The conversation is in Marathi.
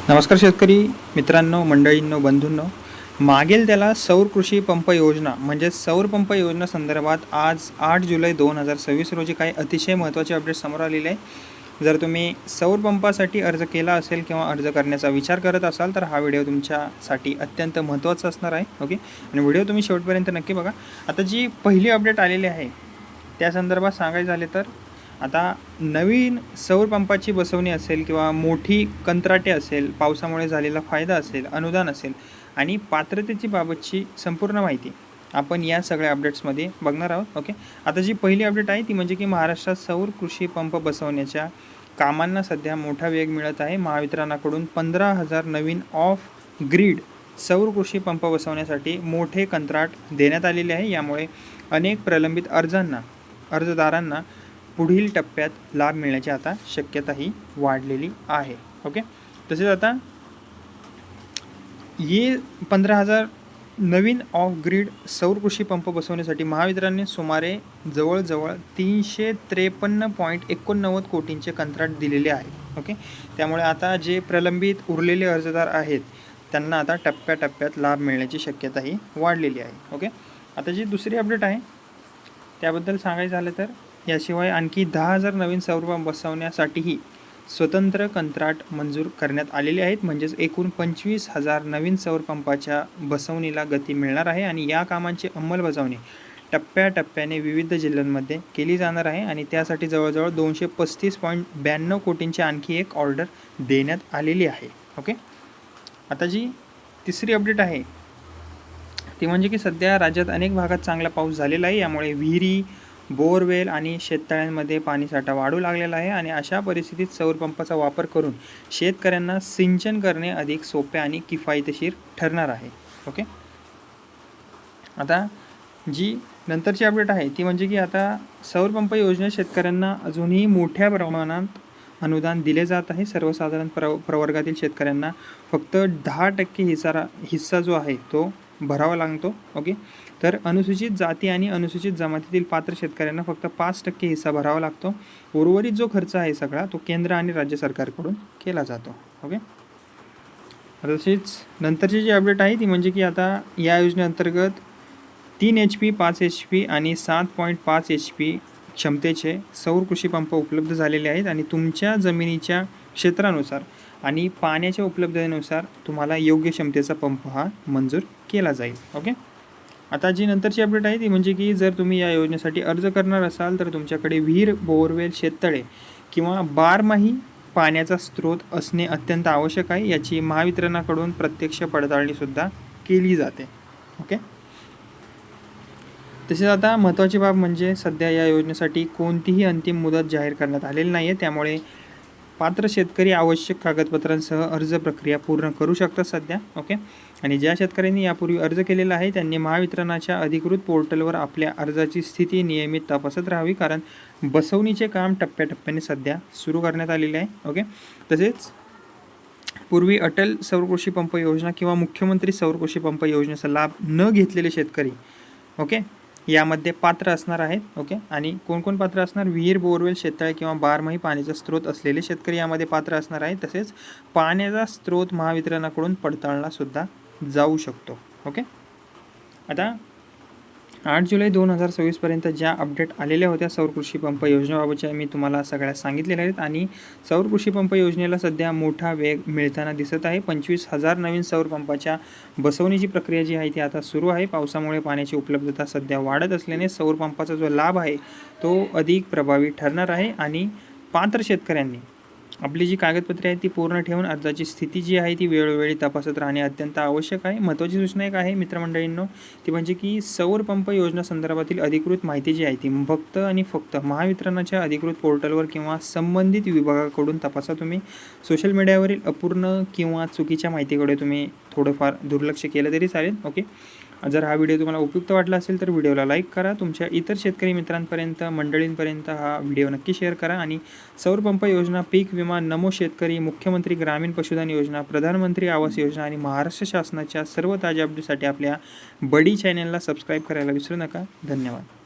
नमस्कार शेतकरी मित्रांनो, मंडळींनो, बंधूंनो. मागेल त्याला सौर कृषी पंप योजना म्हणजे सौर पंप योजना संदर्भात आज 8 जुलै 2026 रोजी काही अतिशय महत्त्वाचे अपडेट समोर आलेले आहे. जर तुम्ही सौर पंपासाठी अर्ज केला असेल किंवा अर्ज करण्याचा विचार करत असाल तर हा व्हिडिओ तुमच्यासाठी अत्यंत महत्त्वाचा असणार आहे. ओके, आणि व्हिडिओ तुम्ही शेवटपर्यंत नक्की बघा. आता जी पहिली अपडेट आलेली आहे त्या संदर्भात सांगायचं झाले तर आता नवीन सौर पंपाची बसवणी असेल किंवा मोठी कंत्राटे असेल, पावसामुळे झालेला फायदा असेल, अनुदान असेल आणि पात्रतेची बाबतची संपूर्ण माहिती आपण या सगळ्या अपडेट्समध्ये बघणार आहोत. ओके, आता जी पहिली अपडेट आहे ती म्हणजे की महाराष्ट्रात सौर कृषी पंप बसवण्याच्या कामांना सध्या मोठा वेग मिळत आहे. महावितरणाकडून 15,000 नवीन ऑफ ग्रीड सौर कृषी पंप बसवण्यासाठी मोठे कंत्राट देण्यात आलेले आहे. यामुळे अनेक प्रलंबित अर्जदारांना पुढील टप्प्यात लाभ मिळण्याची आता शक्यताही वाढलेली आहे. ओके, तसेच आता ये 15,000 नवीन ऑफ ग्रीड सौर कृषी पंप बसवण्यासाठी महावितरणने सुमारे जवळजवळ 353.89 कोटींचे कंत्राट दिलेले आहे. ओके, त्यामुळे आता जे प्रलंबित उरलेले अर्जदार आहेत त्यांना आता टप्प्याटप्प्यात लाभ मिळण्याची शक्यताही वाढलेली आहे. ओके, आता जी दुसरी अपडेट आहे त्याबद्दल सांगायचं झालं तर याशिवाय आणखी 10,000 नवीन सौर पंप बसवण्यासाठीही स्वतंत्र कंत्राट मंजूर करण्यात आलेले आहेत. म्हणजेच एकूण 25,000 नवीन सौर पंपाच्या बसवणीला गती मिळणार आहे आणि या कामांची अंमलबजावणी टप्प्याटप्प्याने विविध जिल्ह्यांमध्ये केली जाणार आहे आणि त्यासाठी जवळजवळ 235.92 कोटींची आणखी एक ऑर्डर देण्यात आलेली आहे. ओके, आता जी तिसरी अपडेट आहे ती म्हणजे की सध्या राज्यात अनेक भागात चांगला पाऊस झालेला आहे. यामुळे विहिरी, बोरवेल आणि शेततळ्यांमध्ये पाणीसाठा वाढू लागलेला आहे आणि अशा परिस्थितीत सौर पंपाचा वापर करून शेतकऱ्यांना सिंचन करणे अधिक सोपे आणि किफायतशीर ठरणार आहे. ओके, आता जी नंतरची अपडेट आहे ती म्हणजे की आता सौर पंप योजनेत शेतकऱ्यांना अजूनही मोठ्या प्रमाणात अनुदान दिले जात आहे. सर्वसाधारण प्रवर्गातील शेतकऱ्यांना फक्त 10% हिस्सा जो आहे तो भरावा लागतो. ओके, तर अनुसूचित जाती आणि अनुसूचित जमातीतील पात्र शेतकऱ्यांना फक्त 5% हिस्सा भरावा लागतो. उर्वरित जो खर्च आहे सगळा तो केंद्र आणि राज्य सरकारकडून केला जातो. ओके, तसेच नंतरची जी अपडेट आहे ती म्हणजे की आता या योजनेअंतर्गत 3 HP, 5 HP आणि 7.5 HP क्षमतेचे सौर कृषी पंप उपलब्ध झालेले आहेत आणि तुमच्या जमिनीच्या क्षेत्रानुसार आणि पाण्याच्या उपलब्धतेनुसार तुम्हाला योग्य क्षमतेचा पंप हा मंजूर केला जाईल. ओके, आता जी नंतरची अपडेट आहे ती म्हणजे की जर तुम्ही या योजनेसाठी अर्ज करणार असाल तर तुमच्याकडे विहीर, बोरवेल, शेततळे किंवा बारमाही पाण्याचा स्रोत असणे अत्यंत आवश्यक आहे. याची महावितरणाकडून प्रत्यक्ष पडताळणीसुद्धा केली जाते. ओके, तसेच आता महत्त्वाची बाब म्हणजे सध्या या योजनेसाठी कोणतीही अंतिम मुदत जाहीर करण्यात आलेली नाही आहे. त्यामुळे पात्र शेतकरी आवश्यक कागदपत्रांसह अर्ज प्रक्रिया पूर्ण करू शकतात सध्या. ओके, आणि ज्या शेतकऱ्यांनी यापूर्वी अर्ज केलेला आहे त्यांनी महावितरणाच्या अधिकृत पोर्टलवर आपल्या अर्जाची स्थिती नियमित तपासत राहावी, कारण बसवणीचे काम टप्प्याटप्प्याने सध्या सुरू करण्यात आलेले आहे. ओके, तसेच पूर्वी अटल सौर कृषी पंप योजना किंवा मुख्यमंत्री सौर कृषी पंप योजनेचा लाभ न घेतलेले शेतकरी ओके यामध्ये पात्र असणार आहेत. ओके, आणि कोण पात्र असणार? विहीर, बोरवेल, शेततळे किंवा बारमाही पाण्याचा स्रोत असलेले शेतकरी यामध्ये पात्र असणार आहेत. तसेच पाण्याचा स्रोत महावितरणाकडून पडताळला सुद्धा जाऊ शकतो. ओके, आता 8 जुलै 2026 पर्यंत ज्या अपडेट आलेल्या होत्या सौर कृषी पंप योजनेबाबतच्या मी तुम्हाला सगळ्या सांगितलेल्या आहेत आणि सौर कृषी पंप योजनेला सध्या मोठा वेग मिळताना दिसत आहे. 25,000 नवीन सौर पंपाच्या बसवणीची प्रक्रिया जी आहे ती आता सुरू आहे. पावसामुळे पाण्याची उपलब्धता सध्या वाढत असल्याने सौर पंपाचा जो लाभ आहे तो अधिक प्रभावी ठरणार आहे आणि पात्र शेतकऱ्यांनी आपली जी कागदपत्रे आहेत ती पूर्ण ठेवून अर्जाची स्थिती जी आहे ती वेळोवेळी तपासत राहणे अत्यंत आवश्यक आहे. महत्त्वाची सूचना एक आहे मित्रमंडळींनो, ती म्हणजे की सौर पंप योजना संदर्भातील अधिकृत माहिती जी आहे ती फक्त आणि फक्त महावितरणाच्या अधिकृत पोर्टलवर किंवा संबंधित विभागाकडून तपासा. तुम्ही सोशल मीडियावरील अपूर्ण किंवा चुकीच्या माहितीकडे तुम्ही थोडंफार दुर्लक्ष केलं तरी चालेल. ओके, जर हा व्हिडिओ तुम्हाला उपयुक्त वाटला असेल तर व्हिडिओला लाईक करा. तुमच्या इतर शेतकरी मित्रांपर्यंत, मंडळींपर्यंत हा व्हिडिओ नक्की शेअर करा आणि सौर पंप योजना, पीक विमा, नमो शेतकरी, मुख्यमंत्री ग्रामीण पशुधन योजना, प्रधानमंत्री आवास योजना आणि महाराष्ट्र शासनाच्या सर्व ताज्या अपडेटसाठी आपल्या बडी चॅनलला सबस्क्राईब करायला विसरू नका. धन्यवाद.